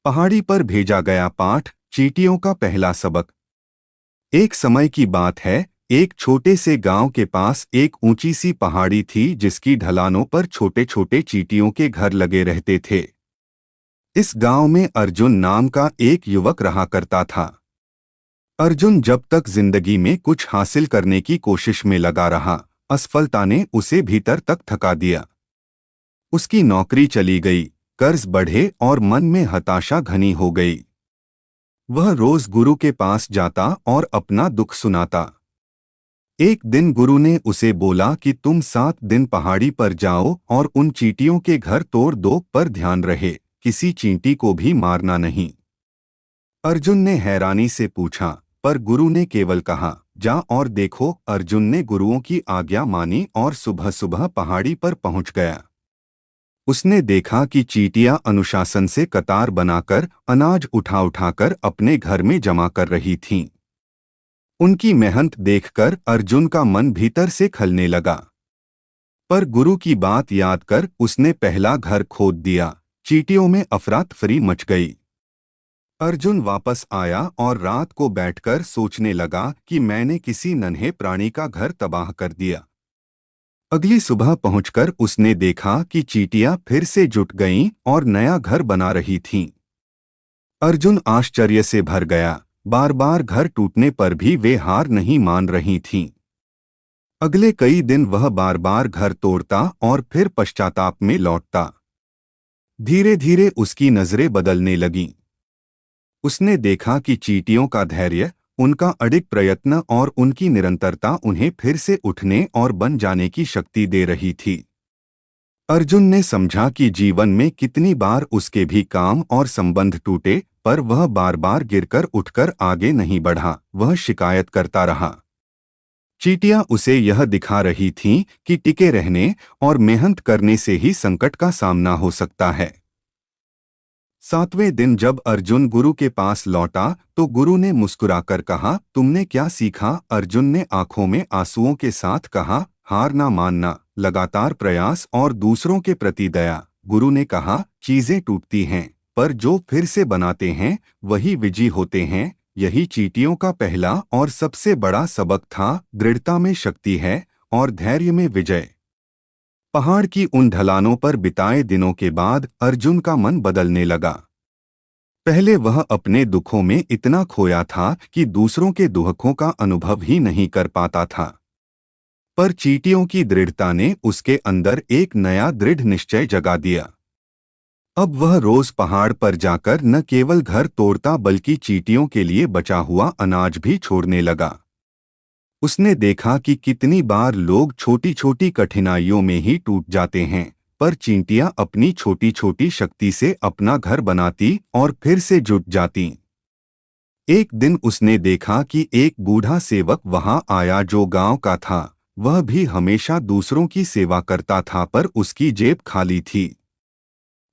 पहाड़ी पर भेजा गया पाठ, चींटियों का पहला सबक। एक समय की बात है, एक छोटे से गांव के पास एक ऊंची सी पहाड़ी थी जिसकी ढलानों पर छोटे छोटे चींटियों के घर लगे रहते थे। इस गांव में अर्जुन नाम का एक युवक रहा करता था। अर्जुन जब तक जिंदगी में कुछ हासिल करने की कोशिश में लगा रहा, असफलता ने उसे भीतर तक थका दिया। उसकी नौकरी चली गई, कर्ज बढ़े और मन में हताशा घनी हो गई। वह रोज गुरु के पास जाता और अपना दुख सुनाता। एक दिन गुरु ने उसे बोला कि तुम 7 दिन पहाड़ी पर जाओ और उन चींटियों के घर तोड़ दो, पर ध्यान रहे किसी चींटी को भी मारना नहीं। अर्जुन ने हैरानी से पूछा, पर गुरु ने केवल कहा, जा और देखो। अर्जुन ने गुरुओं की आज्ञा मानी और सुबह सुबह पहाड़ी पर पहुंच गया। उसने देखा कि चींटियां अनुशासन से कतार बनाकर अनाज उठा उठाकर अपने घर में जमा कर रही थीं। उनकी मेहनत देखकर अर्जुन का मन भीतर से खलने लगा। पर गुरु की बात याद कर उसने पहला घर खोद दिया। चींटियों में अफरा तफरी मच गई। अर्जुन वापस आया और रात को बैठकर सोचने लगा कि मैंने किसी नन्हे प्राणी का घर तबाह कर दिया। अगली सुबह पहुंचकर उसने देखा कि चींटियां फिर से जुट गईं और नया घर बना रही थीं। अर्जुन आश्चर्य से भर गया। बार बार घर टूटने पर भी वे हार नहीं मान रही थीं। अगले कई दिन वह बार बार घर तोड़ता और फिर पश्चाताप में लौटता। धीरे धीरे उसकी नजरें बदलने लगीं। उसने देखा कि चींटियों का धैर्य, उनका अडिग प्रयत्न और उनकी निरंतरता उन्हें फिर से उठने और बन जाने की शक्ति दे रही थी। अर्जुन ने समझा कि जीवन में कितनी बार उसके भी काम और संबंध टूटे, पर वह बार बार गिरकर उठकर आगे नहीं बढ़ा। वह शिकायत करता रहा। चींटियां उसे यह दिखा रही थीं कि टिके रहने और मेहनत करने से ही संकट का सामना हो सकता है। 7वें दिन जब अर्जुन गुरु के पास लौटा तो गुरु ने मुस्कुराकर कहा, तुमने क्या सीखा? अर्जुन ने आंखों में आंसुओं के साथ कहा, हार ना मानना, लगातार प्रयास और दूसरों के प्रति दया। गुरु ने कहा, चीजें टूटती हैं, पर जो फिर से बनाते हैं वही विजयी होते हैं। यही चींटियों का पहला और सबसे बड़ा सबक था। दृढ़ता में शक्ति है और धैर्य में विजय। पहाड़ की उन ढलानों पर बिताए दिनों के बाद अर्जुन का मन बदलने लगा। पहले वह अपने दुखों में इतना खोया था कि दूसरों के दुखों का अनुभव ही नहीं कर पाता था। पर चींटियों की दृढ़ता ने उसके अंदर एक नया दृढ़ निश्चय जगा दिया। अब वह रोज पहाड़ पर जाकर न केवल घर तोड़ता बल्कि चींटियों के लिए बचा हुआ अनाज भी छोड़ने लगा। उसने देखा कि कितनी बार लोग छोटी छोटी कठिनाइयों में ही टूट जाते हैं, पर चींटियां अपनी छोटी छोटी शक्ति से अपना घर बनाती और फिर से जुट जाती। एक दिन उसने देखा कि एक बूढ़ा सेवक वहां आया जो गांव का था। वह भी हमेशा दूसरों की सेवा करता था, पर उसकी जेब खाली थी।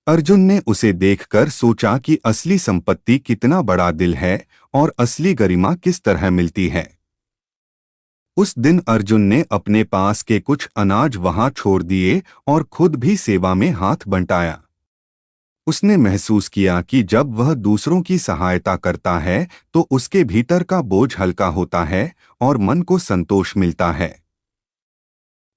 अर्जुन ने उसे देखकर सोचा कि असली संपत्ति कितना बड़ा दिल है और असली गरिमा किस तरह मिलती है। उस दिन अर्जुन ने अपने पास के कुछ अनाज वहां छोड़ दिए और खुद भी सेवा में हाथ बंटाया। उसने महसूस किया कि जब वह दूसरों की सहायता करता है तो उसके भीतर का बोझ हल्का होता है और मन को संतोष मिलता है।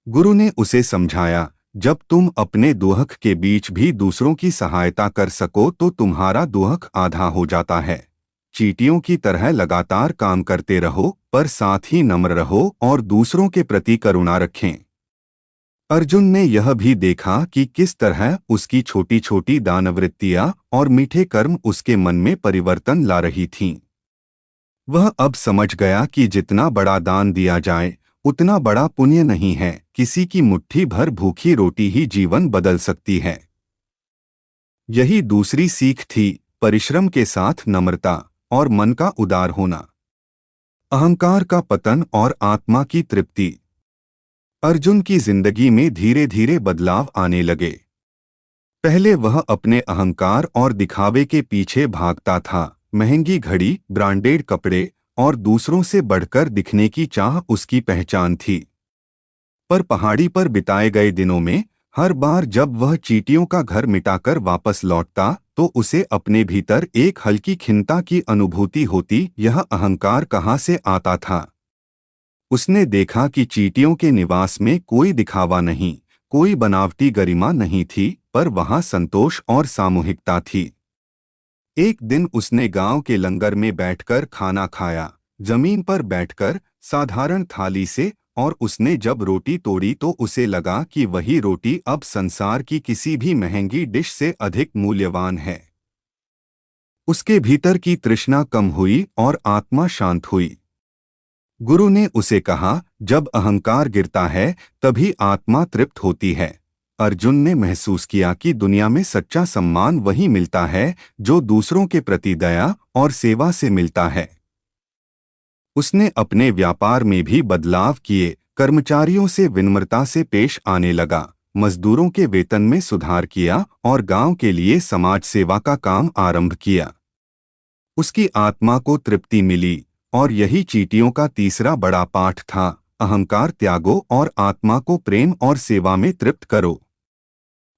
गुरु ने उसे समझाया, जब तुम अपने दुख के बीच भी दूसरों की सहायता कर सको तो तुम्हारा दुख आधा हो जाता है। चींटियों की तरह लगातार काम करते रहो, पर साथ ही नम्र रहो और दूसरों के प्रति करुणा रखें। अर्जुन ने यह भी देखा कि किस तरह उसकी छोटी छोटी दानवृत्तियां और मीठे कर्म उसके मन में परिवर्तन ला रही थीं। वह अब समझ गया कि जितना बड़ा दान दिया जाए उतना बड़ा पुण्य नहीं है। किसी की मुट्ठी भर भूखी रोटी ही जीवन बदल सकती है। यही दूसरी सीख थी, परिश्रम के साथ नम्रता और मन का उदार होना। अहंकार का पतन और आत्मा की तृप्ति। अर्जुन की जिंदगी में धीरे धीरे बदलाव आने लगे। पहले वह अपने अहंकार और दिखावे के पीछे भागता था। महंगी घड़ी, ब्रांडेड कपड़े और दूसरों से बढ़कर दिखने की चाह उसकी पहचान थी। पर पहाड़ी पर बिताए गए दिनों में हर बार जब वह चींटियों का घर मिटाकर वापस लौटता तो उसे अपने भीतर एक हल्की खिन्नता की अनुभूति होती। यह अहंकार कहाँ से आता था? उसने देखा कि चींटियों के निवास में कोई दिखावा नहीं, कोई बनावटी गरिमा नहीं थी, पर वहां संतोष और सामूहिकता थी। एक दिन उसने गांव के लंगर में बैठकर खाना खाया, जमीन पर बैठकर, साधारण थाली से, और उसने जब रोटी तोड़ी तो उसे लगा कि वही रोटी अब संसार की किसी भी महंगी डिश से अधिक मूल्यवान है। उसके भीतर की तृष्णा कम हुई और आत्मा शांत हुई। गुरु ने उसे कहा, जब अहंकार गिरता है तभी आत्मा तृप्त होती है। अर्जुन ने महसूस किया कि दुनिया में सच्चा सम्मान वही मिलता है जो दूसरों के प्रति दया और सेवा से मिलता है। उसने अपने व्यापार में भी बदलाव किए, कर्मचारियों से विनम्रता से पेश आने लगा, मजदूरों के वेतन में सुधार किया और गांव के लिए समाज सेवा का काम आरंभ किया। उसकी आत्मा को तृप्ति मिली, और यही चींटियों का तीसरा बड़ा पाठ था, अहंकार त्यागो और आत्मा को प्रेम और सेवा में तृप्त करो।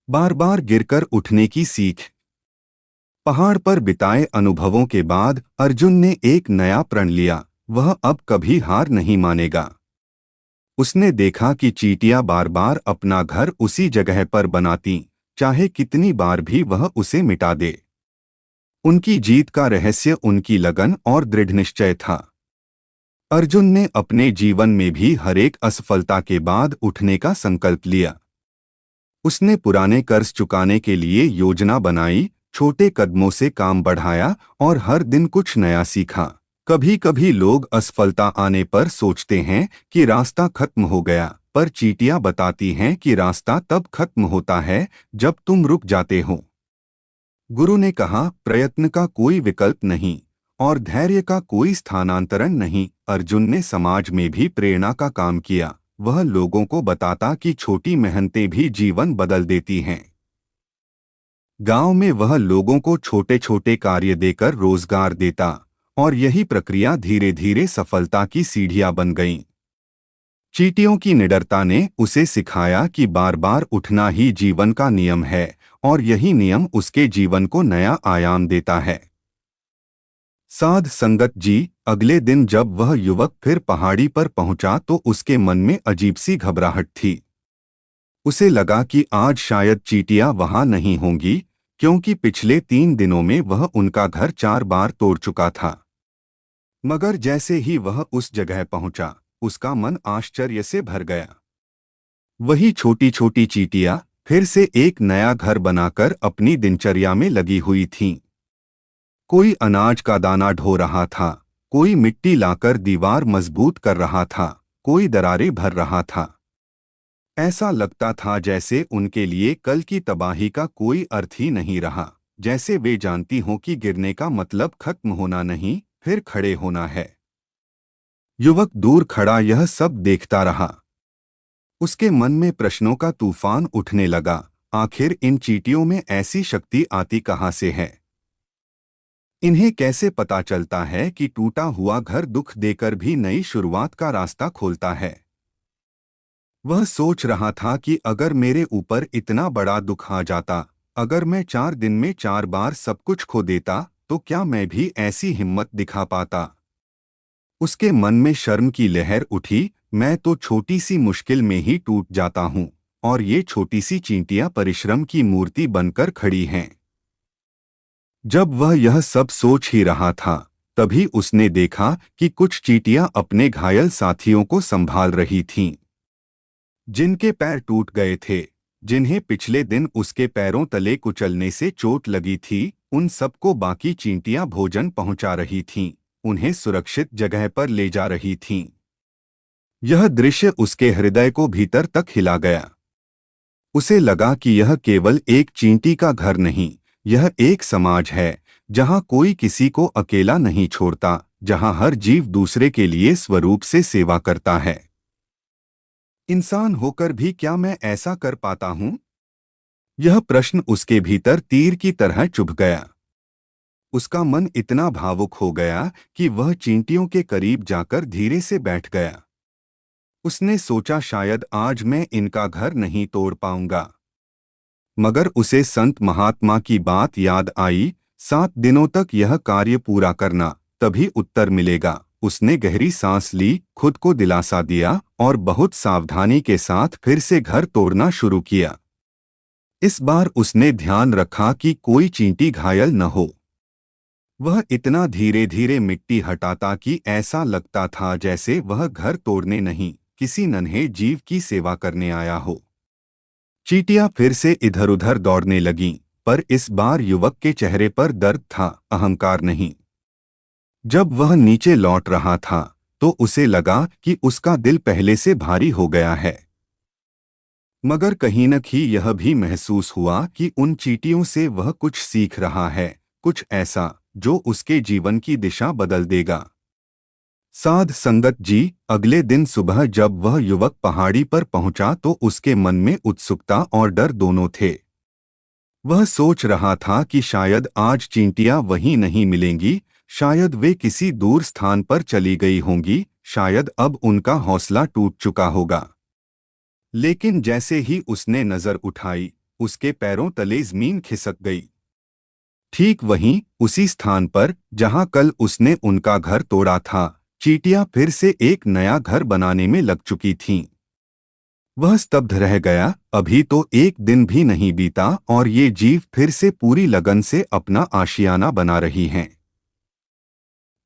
बार बार गिरकर उठने की सीख। पहाड़ पर बिताए अनुभवों के बाद अर्जुन ने एक नया प्रण लिया, वह अब कभी हार नहीं मानेगा। उसने देखा कि चींटियां बार बार अपना घर उसी जगह पर बनाती, चाहे कितनी बार भी वह उसे मिटा दे। उनकी जीत का रहस्य उनकी लगन और दृढ़ निश्चय था। अर्जुन ने अपने जीवन में भी हर एक असफलता के बाद उठने का संकल्प लिया। उसने पुराने कर्ज चुकाने के लिए योजना बनाई, छोटे कदमों से काम बढ़ाया और हर दिन कुछ नया सीखा। कभी कभी लोग असफलता आने पर सोचते हैं कि रास्ता खत्म हो गया, पर चींटियां बताती हैं कि रास्ता तब खत्म होता है जब तुम रुक जाते हो। गुरु ने कहा, प्रयत्न का कोई विकल्प नहीं और धैर्य का कोई स्थानांतरण नहीं। अर्जुन ने समाज में भी प्रेरणा का काम किया। वह लोगों को बताता कि छोटी मेहनतें भी जीवन बदल देती हैं। गांव में वह लोगों को छोटे छोटे कार्य देकर रोजगार देता, और यही प्रक्रिया धीरे धीरे सफलता की सीढ़ियां बन गईं। चींटियों की निडरता ने उसे सिखाया कि बार बार उठना ही जीवन का नियम है, और यही नियम उसके जीवन को नया आयाम देता है। साध संगत जी। अगले दिन जब वह युवक फिर पहाड़ी पर पहुंचा तो उसके मन में अजीब सी घबराहट थी। उसे लगा कि आज शायद चींटियां वहां नहीं होंगी, क्योंकि पिछले 3 दिनों में वह उनका घर 4 बार तोड़ चुका था। मगर जैसे ही वह उस जगह पहुंचा, उसका मन आश्चर्य से भर गया। वही छोटी छोटी चींटियां फिर से एक नया घर बनाकर अपनी दिनचर्या में लगी हुई थीं। कोई अनाज का दाना ढो रहा था, कोई मिट्टी लाकर दीवार मजबूत कर रहा था, कोई दरारें भर रहा था। ऐसा लगता था जैसे उनके लिए कल की तबाही का कोई अर्थ ही नहीं रहा, जैसे वे जानती हों कि गिरने का मतलब खत्म होना नहीं, फिर खड़े होना है। युवक दूर खड़ा यह सब देखता रहा। उसके मन में प्रश्नों का तूफान उठने लगा। आखिर इन चींटियों में ऐसी शक्ति आती कहाँ से है? इन्हें कैसे पता चलता है कि टूटा हुआ घर दुख देकर भी नई शुरुआत का रास्ता खोलता है? वह सोच रहा था कि अगर मेरे ऊपर इतना बड़ा दुख आ जाता, अगर मैं 4 दिन में 4 बार सब कुछ खो देता, तो क्या मैं भी ऐसी हिम्मत दिखा पाता? उसके मन में शर्म की लहर उठी। मैं तो छोटी सी मुश्किल में ही टूट जाता हूँ, और ये छोटी सी चींटियां परिश्रम की मूर्ति बनकर खड़ी हैं। जब वह यह सब सोच ही रहा था, तभी उसने देखा कि कुछ चींटियां अपने घायल साथियों को संभाल रही थीं। जिनके पैर टूट गए थे, जिन्हें पिछले दिन उसके पैरों तले कुचलने से चोट लगी थी, उन सबको बाकी चींटियां भोजन पहुंचा रही थीं, उन्हें सुरक्षित जगह पर ले जा रही थीं। यह दृश्य उसके हृदय को भीतर तक हिला गया। उसे लगा कि यह केवल एक चींटी का घर नहीं, यह एक समाज है जहां कोई किसी को अकेला नहीं छोड़ता, जहां हर जीव दूसरे के लिए स्वरूप से सेवा करता है। इंसान होकर भी क्या मैं ऐसा कर पाता हूं? यह प्रश्न उसके भीतर तीर की तरह चुभ गया। उसका मन इतना भावुक हो गया कि वह चींटियों के करीब जाकर धीरे से बैठ गया। उसने सोचा, शायद आज मैं इनका घर नहीं तोड़ पाऊंगा, मगर उसे संत महात्मा की बात याद आई, 7 दिनों तक यह कार्य पूरा करना, तभी उत्तर मिलेगा। उसने गहरी सांस ली, खुद को दिलासा दिया और बहुत सावधानी के साथ फिर से घर तोड़ना शुरू किया। इस बार उसने ध्यान रखा कि कोई चींटी घायल न हो। वह इतना धीरे धीरे मिट्टी हटाता कि ऐसा लगता था जैसे वह घर तोड़ने नहीं, किसी नन्हे जीव की सेवा करने आया हो। चींटियां फिर से इधर उधर दौड़ने लगीं, पर इस बार युवक के चेहरे पर दर्द था, अहंकार नहीं। जब वह नीचे लौट रहा था तो उसे लगा कि उसका दिल पहले से भारी हो गया है। मगर कहीं न कहीं यह भी महसूस हुआ कि उन चींटियों से वह कुछ सीख रहा है, कुछ ऐसा जो उसके जीवन की दिशा बदल देगा। साध संगत जी, अगले दिन सुबह जब वह युवक पहाड़ी पर पहुंचा तो उसके मन में उत्सुकता और डर दोनों थे। वह सोच रहा था कि शायद आज चींटियां वहीं नहीं मिलेंगी, शायद वे किसी दूर स्थान पर चली गई होंगी, शायद अब उनका हौसला टूट चुका होगा। लेकिन जैसे ही उसने नजर उठाई, उसके पैरों तले जमीन खिसक गई। ठीक वहीं, उसी स्थान पर जहां कल उसने उनका घर तोड़ा था, चींटियां फिर से एक नया घर बनाने में लग चुकी थीं। वह स्तब्ध रह गया, अभी तो एक दिन भी नहीं बीता और ये जीव फिर से पूरी लगन से अपना आशियाना बना रही हैं।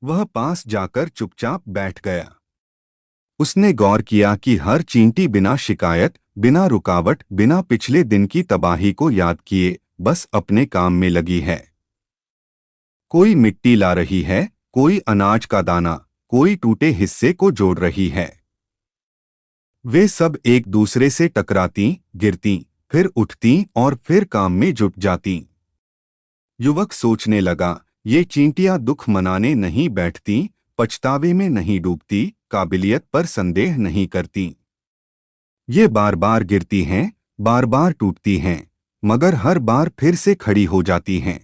वह पास जाकर चुपचाप बैठ गया। उसने गौर किया कि हर चींटी बिना शिकायत, बिना रुकावट, बिना पिछले दिन की तबाही को याद किए बस अपने काम में लगी है। कोई मिट्टी ला रही है, कोई अनाज का दाना, कोई टूटे हिस्से को जोड़ रही है। वे सब एक दूसरे से टकराती, गिरती, फिर उठती और फिर काम में जुट जाती। युवक सोचने लगा, ये चींटियां दुख मनाने नहीं बैठती, पछतावे में नहीं डूबती, काबिलियत पर संदेह नहीं करती। ये बार बार गिरती हैं, बार बार टूटती हैं, मगर हर बार फिर से खड़ी हो जाती हैं।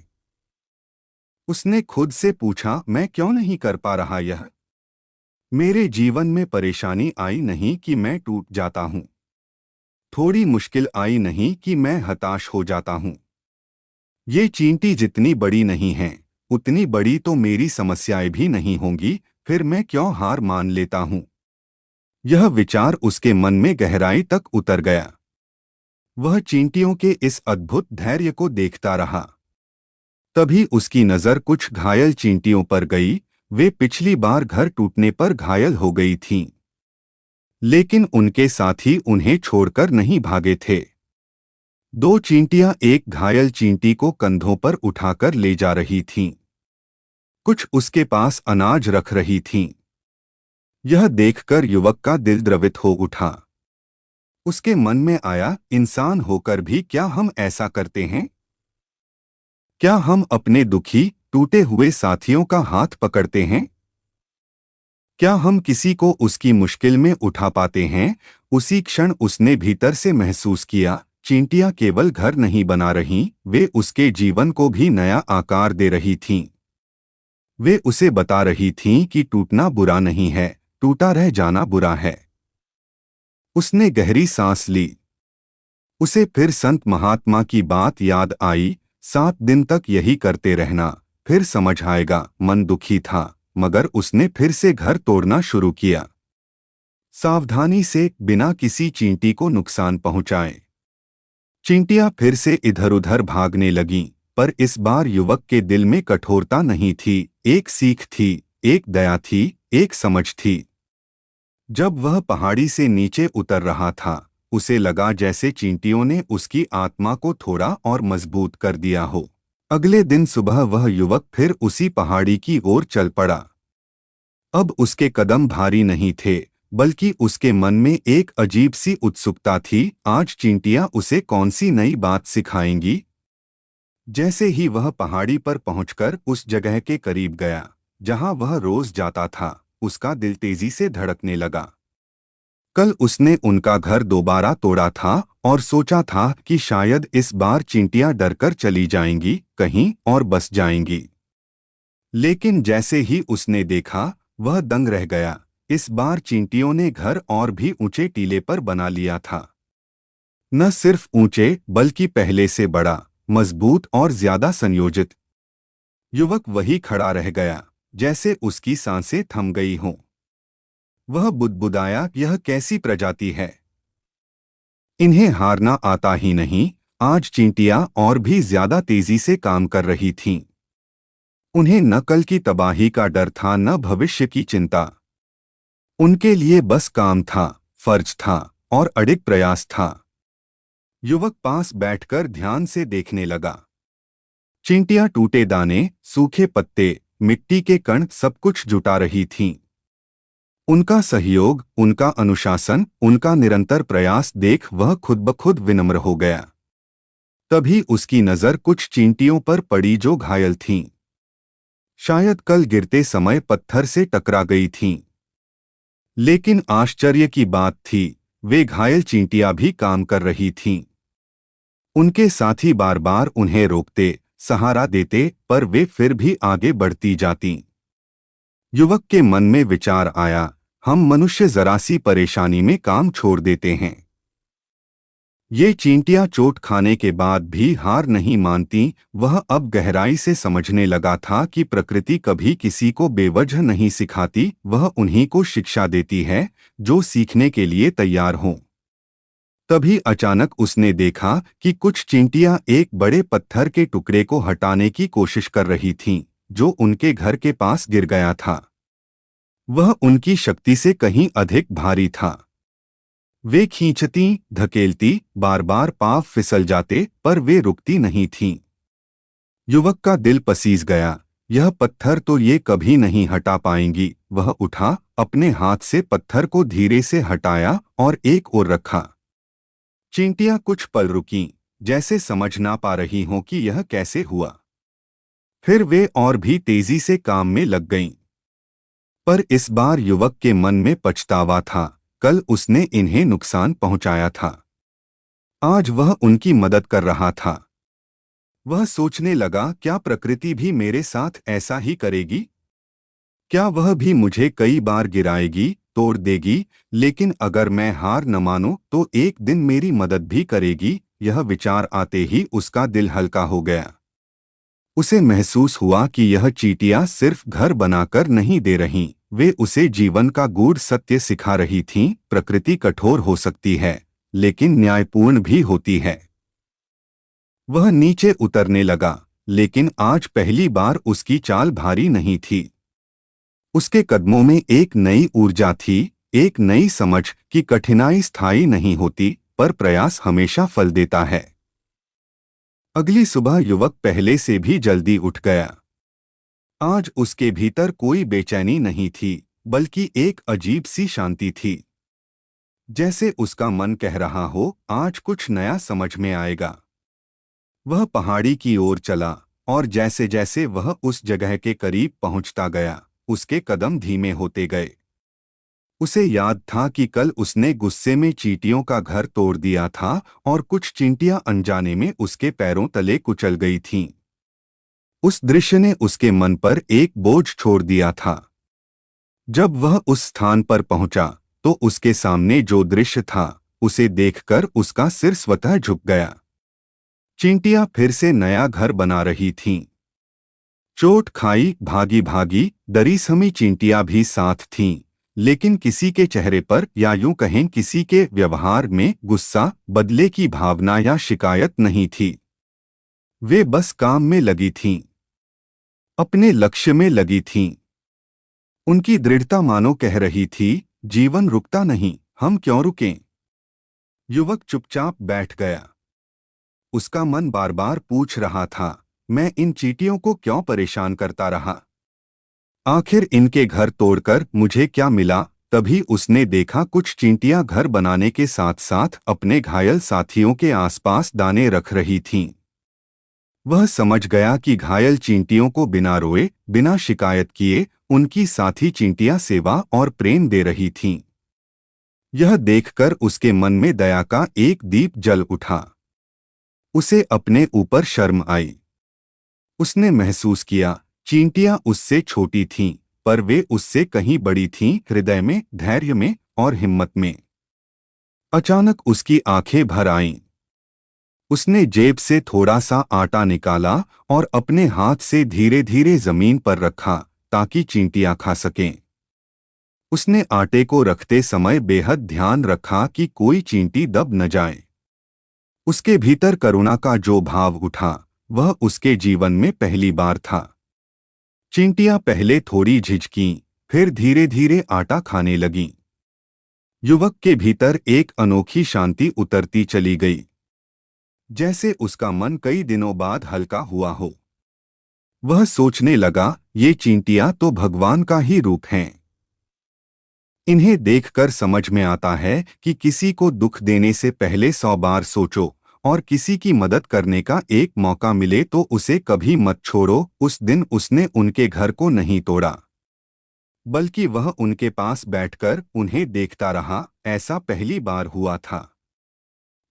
उसने खुद से पूछा, मैं क्यों नहीं कर पा रहा यह? मेरे जीवन में परेशानी आई नहीं कि मैं टूट जाता हूं। थोड़ी मुश्किल आई नहीं कि मैं हताश हो जाता हूं। ये चींटी जितनी बड़ी नहीं है, उतनी बड़ी तो मेरी समस्याएं भी नहीं होंगी, फिर मैं क्यों हार मान लेता हूं? यह विचार उसके मन में गहराई तक उतर गया। वह चींटियों के इस अद्भुत धैर्य को देखता रहा। तभी उसकी नजर कुछ घायल चींटियों पर गई। वे पिछली बार घर टूटने पर घायल हो गई थीं, लेकिन उनके साथी उन्हें छोड़कर नहीं भागे थे। 2 चींटियां एक घायल चींटी को कंधों पर उठाकर ले जा रही थीं। कुछ उसके पास अनाज रख रही थीं। यह देखकर युवक का दिल द्रवित हो उठा। उसके मन में आया, इंसान होकर भी क्या हम ऐसा करते हैं? क्या हम अपने दुखी, टूटे हुए साथियों का हाथ पकड़ते हैं? क्या हम किसी को उसकी मुश्किल में उठा पाते हैं? उसी क्षण उसने भीतर से महसूस किया, चींटियां केवल घर नहीं बना रहीं, वे उसके जीवन को भी नया आकार दे रही थीं। वे उसे बता रही थीं कि टूटना बुरा नहीं है, टूटा रह जाना बुरा है। उसने गहरी सांस ली। उसे फिर संत महात्मा की बात याद आई, 7 दिन तक यही करते रहना, फिर समझ आएगा। मन दुखी था, मगर उसने फिर से घर तोड़ना शुरू किया, सावधानी से, बिना किसी चींटी को नुकसान पहुंचाए। चींटियां फिर से इधर उधर भागने लगीं, पर इस बार युवक के दिल में कठोरता नहीं थी, एक सीख थी, एक दया थी, एक समझ थी। जब वह पहाड़ी से नीचे उतर रहा था, उसे लगा जैसे चींटियों ने उसकी आत्मा को थोड़ा और मजबूत कर दिया हो। अगले दिन सुबह वह युवक फिर उसी पहाड़ी की ओर चल पड़ा। अब उसके कदम भारी नहीं थे, बल्कि उसके मन में एक अजीब सी उत्सुकता थी, आज चींटियां उसे कौन सी नई बात सिखाएंगी। जैसे ही वह पहाड़ी पर पहुंचकर उस जगह के करीब गया जहां वह रोज जाता था, उसका दिल तेजी से धड़कने लगा। कल उसने उनका घर दोबारा तोड़ा था और सोचा था कि शायद इस बार चींटियां डरकर चली जाएंगी, कहीं और बस जाएंगी। लेकिन जैसे ही उसने देखा, वह दंग रह गया। इस बार चींटियों ने घर और भी ऊंचे टीले पर बना लिया था। न सिर्फ ऊंचे बल्कि पहले से बड़ा, मजबूत और ज्यादा संयोजित। युवक वही खड़ा रह गया, जैसे उसकी सांसें थम गई हों। वह बुदबुदाया, यह कैसी प्रजाति है? इन्हें हारना आता ही नहीं। आज चींटियां और भी ज्यादा तेजी से काम कर रही थीं। उन्हें न कल की तबाही का डर था, न भविष्य की चिंता। उनके लिए बस काम था, फर्ज था और अडिग प्रयास था। युवक पास बैठकर ध्यान से देखने लगा। चींटियां टूटे दाने, सूखे पत्ते, मिट्टी के कण सब कुछ जुटा रही थीं। उनका सहयोग, उनका अनुशासन, उनका निरंतर प्रयास देख वह खुद ब खुद विनम्र हो गया। तभी उसकी नजर कुछ चींटियों पर पड़ी जो घायल थीं। शायद कल गिरते समय पत्थर से टकरा गई थीं। लेकिन आश्चर्य की बात थी, वे घायल चींटियां भी काम कर रही थीं। उनके साथी बार बार उन्हें रोकते, सहारा देते, पर वे फिर भी आगे बढ़ती जातीं। युवक के मन में विचार आया, हम मनुष्य जरा सी परेशानी में काम छोड़ देते हैं। ये चींटियां चोट खाने के बाद भी हार नहीं मानती। वह अब गहराई से समझने लगा था कि प्रकृति कभी किसी को बेवजह नहीं सिखाती, वह उन्हीं को शिक्षा देती है जो सीखने के लिए तैयार हों। तभी अचानक उसने देखा कि कुछ चींटियां एक बड़े पत्थर के टुकड़े को हटाने की कोशिश कर रही थीं, जो उनके घर के पास गिर गया था। वह उनकी शक्ति से कहीं अधिक भारी था। वे खींचती, धकेलती, बार बार पांव फिसल जाते, पर वे रुकती नहीं थीं। युवक का दिल पसीज गया। यह पत्थर तो ये कभी नहीं हटा पाएंगी। वह उठा, अपने हाथ से पत्थर को धीरे से हटाया और एक ओर रखा। चींटियां कुछ पल रुकीं, जैसे समझ ना पा रही हों कि यह कैसे हुआ। फिर वे और भी तेजी से काम में लग गईं। पर इस बार युवक के मन में पछतावा था। कल उसने इन्हें नुकसान पहुंचाया था। आज वह उनकी मदद कर रहा था। वह सोचने लगा, क्या प्रकृति भी मेरे साथ ऐसा ही करेगी? क्या वह भी मुझे कई बार गिराएगी, तोड़ देगी, लेकिन अगर मैं हार न मानूं तो एक दिन मेरी मदद भी करेगी। यह विचार आते ही उसका दिल हल्का हो गया। उसे महसूस हुआ कि यह चींटियां सिर्फ घर बनाकर नहीं दे रहीं, वे उसे जीवन का गूढ़ सत्य सिखा रही थीं। प्रकृति कठोर हो सकती है, लेकिन न्यायपूर्ण भी होती है। वह नीचे उतरने लगा, लेकिन आज पहली बार उसकी चाल भारी नहीं थी। उसके कदमों में एक नई ऊर्जा थी, एक नई समझ कि कठिनाई स्थायी नहीं होती, पर प्रयास हमेशा फल देता है। अगली सुबह युवक पहले से भी जल्दी उठ गया। आज उसके भीतर कोई बेचैनी नहीं थी, बल्कि एक अजीब सी शांति थी। जैसे उसका मन कह रहा हो, आज कुछ नया समझ में आएगा। वह पहाड़ी की ओर चला, और जैसे जैसे वह उस जगह के करीब पहुंचता गया, उसके कदम धीमे होते गए। उसे याद था कि कल उसने गुस्से में चींटियों का घर तोड़ दिया था और कुछ चींटियां अनजाने में उसके पैरों तले कुचल गई थीं। उस दृश्य ने उसके मन पर एक बोझ छोड़ दिया था। जब वह उस स्थान पर पहुंचा, तो उसके सामने जो दृश्य था, उसे देखकर उसका सिर स्वतः झुक गया। चींटियां फिर से नया घर बना रही थीं। चोट खाई, भागी भागी, दरिसमी चींटियां भी साथ थीं, लेकिन किसी के चेहरे पर, या यूं कहें किसी के व्यवहार में, गुस्सा, बदले की भावना या शिकायत नहीं थी। वे बस काम में लगी थीं, अपने लक्ष्य में लगी थीं। उनकी दृढ़ता मानो कह रही थी, जीवन रुकता नहीं, हम क्यों रुकें? युवक चुपचाप बैठ गया। उसका मन बार बार पूछ रहा था, मैं इन चींटियों को क्यों परेशान करता रहा? आखिर इनके घर तोड़कर मुझे क्या मिला? तभी उसने देखा कुछ चींटियां घर बनाने के साथ साथ अपने घायल साथियों के आसपास दाने रख रही थीं। वह समझ गया कि घायल चींटियों को बिना रोए, बिना शिकायत किए, उनकी साथी चींटियां सेवा और प्रेम दे रही थीं। यह देखकर उसके मन में दया का एक दीप जल उठा। उसे अपने ऊपर शर्म आई। उसने महसूस किया, चींटियां उससे छोटी थीं, पर वे उससे कहीं बड़ी थीं, हृदय में, धैर्य में और हिम्मत में। अचानक उसकी आंखें भर आईं। उसने जेब से थोड़ा सा आटा निकाला और अपने हाथ से धीरे धीरे जमीन पर रखा ताकि चींटियां खा सकें। उसने आटे को रखते समय बेहद ध्यान रखा कि कोई चींटी दब न जाए। उसके भीतर करुणा का जो भाव उठा वह उसके जीवन में पहली बार था। चींटियां पहले थोड़ी झिझकीं, फिर धीरे धीरे आटा खाने लगीं। युवक के भीतर एक अनोखी शांति उतरती चली गई, जैसे उसका मन कई दिनों बाद हल्का हुआ हो। वह सोचने लगा, ये चींटियां तो भगवान का ही रूप हैं। इन्हें देखकर समझ में आता है कि किसी को दुख देने से पहले 100 बार सोचो और किसी की मदद करने का एक मौका मिले तो उसे कभी मत छोड़ो। उस दिन उसने उनके घर को नहीं तोड़ा, बल्कि वह उनके पास बैठकर उन्हें देखता रहा। ऐसा पहली बार हुआ था।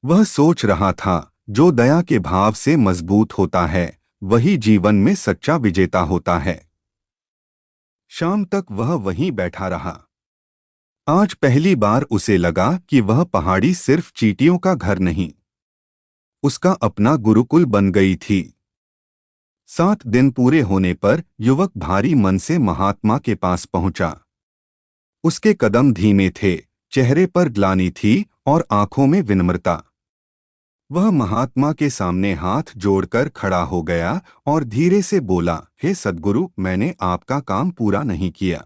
वह सोच रहा था, जो दया के भाव से मजबूत होता है वही जीवन में सच्चा विजेता होता है। शाम तक वह वहीं बैठा रहा। आज पहली बार उसे लगा कि वह पहाड़ी सिर्फ चींटियों का घर नहीं, उसका अपना गुरुकुल बन गई थी। 7 दिन पूरे होने पर युवक भारी मन से महात्मा के पास पहुंचा। उसके कदम धीमे थे, चेहरे पर ग्लानि थी और आंखों में विनम्रता। वह महात्मा के सामने हाथ जोड़कर खड़ा हो गया और धीरे से बोला, हे सद्गुरु, मैंने आपका काम पूरा नहीं किया।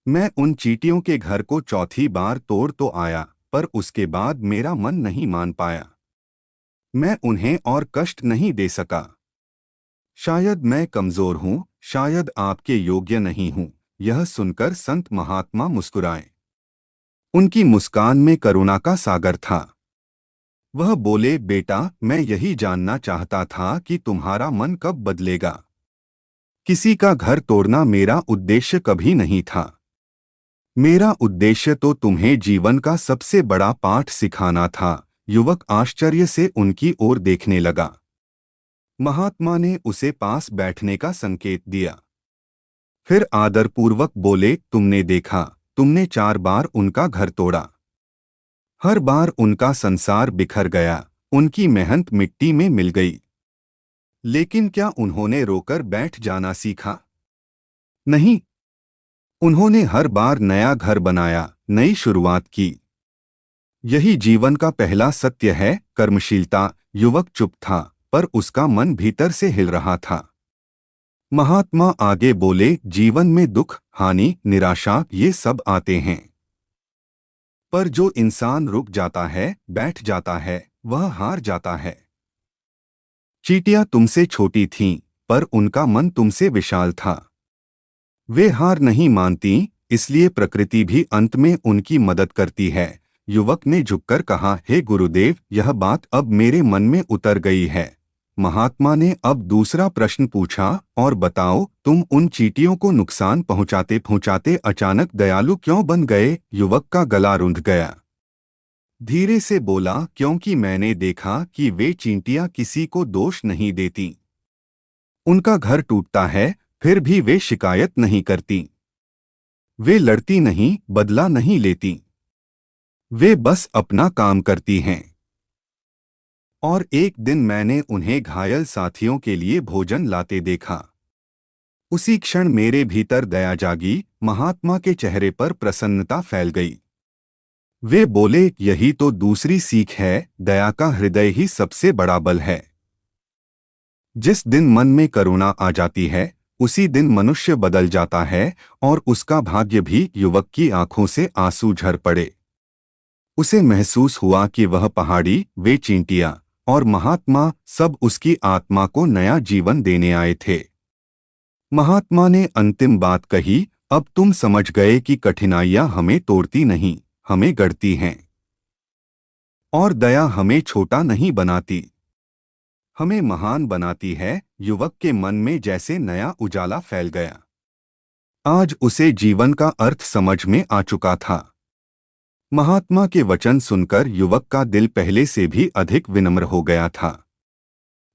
मैं उन चींटियों के घर को चौथी बार तोड़ तो आया, पर उसके बाद मेरा मन नहीं मान पाया। मैं उन्हें और कष्ट नहीं दे सका। शायद मैं कमजोर हूँ, शायद आपके योग्य नहीं हूँ। यह सुनकर संत महात्मा मुस्कुराए। उनकी मुस्कान में करुणा का सागर था। वह बोले, बेटा, मैं यही जानना चाहता था कि तुम्हारा मन कब बदलेगा। किसी का घर तोड़ना मेरा उद्देश्य कभी नहीं था। मेरा उद्देश्य तो तुम्हें जीवन का सबसे बड़ा पाठ सिखाना था। युवक आश्चर्य से उनकी ओर देखने लगा। महात्मा ने उसे पास बैठने का संकेत दिया। फिर आदरपूर्वक बोले, तुमने देखा, तुमने 4 बार उनका घर तोड़ा। हर बार उनका संसार बिखर गया, उनकी मेहनत मिट्टी में मिल गई। लेकिन क्या उन्होंने रोकर बैठ जाना सीखा? नहीं। उन्होंने हर बार नया घर बनाया, नई शुरुआत की। यही जीवन का पहला सत्य है, कर्मशीलता। युवक चुप था, पर उसका मन भीतर से हिल रहा था। महात्मा आगे बोले, जीवन में दुख, हानि, निराशा ये सब आते हैं, पर जो इंसान रुक जाता है, बैठ जाता है, वह हार जाता है। चींटियां तुमसे छोटी थीं, पर उनका मन तुमसे विशाल था। वे हार नहीं मानती, इसलिए प्रकृति भी अंत में उनकी मदद करती है। युवक ने झुककर कहा, हे गुरुदेव, यह बात अब मेरे मन में उतर गई है। महात्मा ने अब दूसरा प्रश्न पूछा, और बताओ, तुम उन चींटियों को नुकसान पहुंचाते पहुंचाते अचानक दयालु क्यों बन गए? युवक का गला रुंध गया। धीरे से बोला, क्योंकि मैंने देखा कि वे चींटियां किसी को दोष नहीं देती। उनका घर टूटता है, फिर भी वे शिकायत नहीं करती। वे लड़ती नहीं, बदला नहीं लेती। वे बस अपना काम करती हैं। और एक दिन मैंने उन्हें घायल साथियों के लिए भोजन लाते देखा। उसी क्षण मेरे भीतर दया जागी। महात्मा के चेहरे पर प्रसन्नता फैल गई। वे बोले, यही तो दूसरी सीख है, दया का हृदय ही सबसे बड़ा बल है। जिस दिन मन में करुणा आ जाती है, उसी दिन मनुष्य बदल जाता है, और उसका भाग्य भी। युवक की आंखों से आंसू झर पड़े। उसे महसूस हुआ कि वह पहाड़ी, वे चींटियां और महात्मा सब उसकी आत्मा को नया जीवन देने आए थे। महात्मा ने अंतिम बात कही, अब तुम समझ गए कि कठिनाइयां हमें तोड़ती नहीं, हमें गढ़ती हैं। और दया हमें छोटा नहीं बनाती, हमें महान बनाती है। युवक के मन में जैसे नया उजाला फैल गया। आज उसे जीवन का अर्थ समझ में आ चुका था। महात्मा के वचन सुनकर युवक का दिल पहले से भी अधिक विनम्र हो गया था।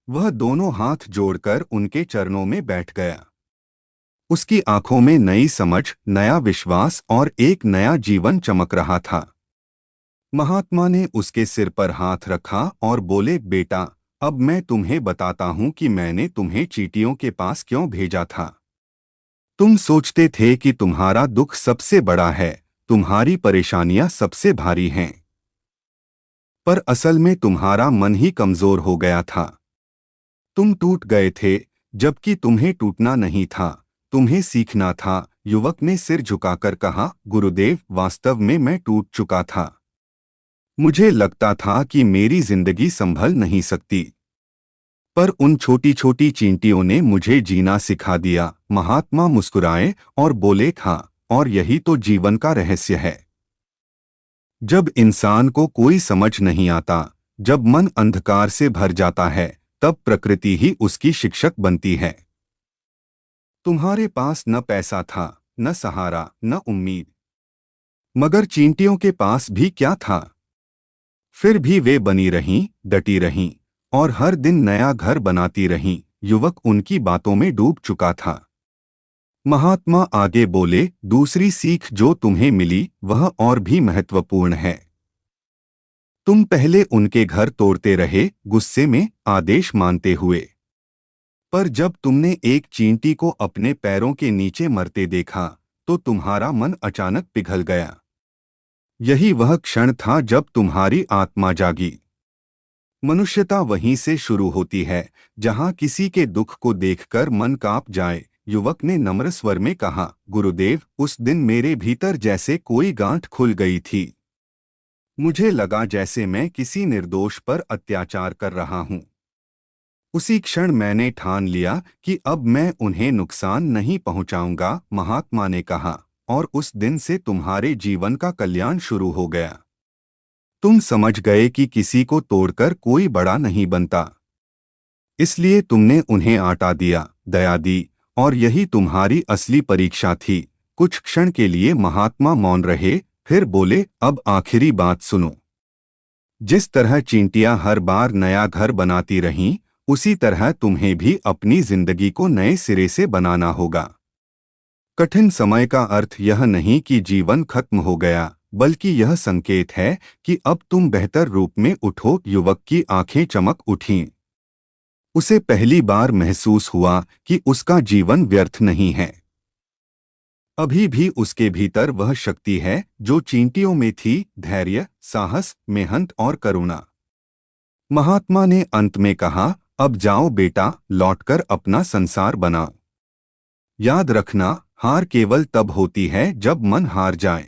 वह दोनों हाथ जोड़कर उनके चरणों में बैठ गया। उसकी आंखों में नई समझ, नया विश्वास और एक नया जीवन चमक रहा था। महात्मा ने उसके सिर पर हाथ रखा और बोले, बेटा, अब मैं तुम्हें बताता हूं कि मैंने तुम्हें चींटियों के पास क्यों भेजा था। तुम सोचते थे कि तुम्हारा दुख सबसे बड़ा है, तुम्हारी परेशानियां सबसे भारी हैं, पर असल में तुम्हारा मन ही कमजोर हो गया था। तुम टूट गए थे, जबकि तुम्हें टूटना नहीं था, तुम्हें सीखना था। युवक ने सिर झुकाकर कहा, गुरुदेव, वास्तव में मैं टूट चुका था। मुझे लगता था कि मेरी जिंदगी संभल नहीं सकती, पर उन छोटी छोटी चींटियों ने मुझे जीना सिखा दिया। महात्मा मुस्कुराए और बोले, हाँ, और यही तो जीवन का रहस्य है। जब इंसान को कोई समझ नहीं आता, जब मन अंधकार से भर जाता है, तब प्रकृति ही उसकी शिक्षक बनती है। तुम्हारे पास न पैसा था, न सहारा, न उम्मीद, मगर चींटियों के पास भी क्या था? फिर भी वे बनी रहीं, डटी रहीं, और हर दिन नया घर बनाती रहीं। युवक उनकी बातों में डूब चुका था। महात्मा आगे बोले, दूसरी सीख जो तुम्हें मिली वह और भी महत्वपूर्ण है। तुम पहले उनके घर तोड़ते रहे, गुस्से में, आदेश मानते हुए, पर जब तुमने एक चींटी को अपने पैरों के नीचे मरते देखा, तो तुम्हारा मन अचानक पिघल गया। यही वह क्षण था जब तुम्हारी आत्मा जागी। मनुष्यता वहीं से शुरू होती है, जहां किसी के दुख को देखकर मन कांप जाए। युवक ने नम्र स्वर में कहा, गुरुदेव, उस दिन मेरे भीतर जैसे कोई गांठ खुल गई थी। मुझे लगा जैसे मैं किसी निर्दोष पर अत्याचार कर रहा हूं। उसी क्षण मैंने ठान लिया कि अब मैं उन्हें नुकसान नहीं पहुंचाऊंगा। महात्मा ने कहा, और उस दिन से तुम्हारे जीवन का कल्याण शुरू हो गया। तुम समझ गए कि किसी को तोड़कर कोई बड़ा नहीं बनता, इसलिए तुमने उन्हें आटा दिया, दया दी, और यही तुम्हारी असली परीक्षा थी। कुछ क्षण के लिए महात्मा मौन रहे, फिर बोले, अब आखिरी बात सुनो। जिस तरह चींटियां हर बार नया घर बनाती रहीं, उसी तरह तुम्हें भी अपनी जिंदगी को नए सिरे से बनाना होगा। कठिन समय का अर्थ यह नहीं कि जीवन खत्म हो गया, बल्कि यह संकेत है कि अब तुम बेहतर रूप में उठो। युवक की आंखें चमक उठीं। उसे पहली बार महसूस हुआ कि उसका जीवन व्यर्थ नहीं है। अभी भी उसके भीतर वह शक्ति है जो चींटियों में थी, धैर्य, साहस, मेहनत और करुणा। महात्मा ने अंत में कहा, अब जाओ बेटा, लौटकर अपना संसार बनाओ। याद रखना, हार केवल तब होती है जब मन हार जाए,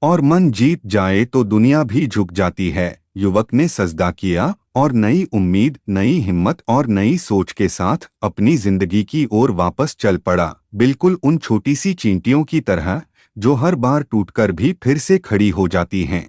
और मन जीत जाए तो दुनिया भी झुक जाती है। युवक ने सजदा किया और नई उम्मीद, नई हिम्मत और नई सोच के साथ अपनी जिंदगी की ओर वापस चल पड़ा, बिल्कुल उन छोटी सी चींटियों की तरह जो हर बार टूटकर भी फिर से खड़ी हो जाती हैं।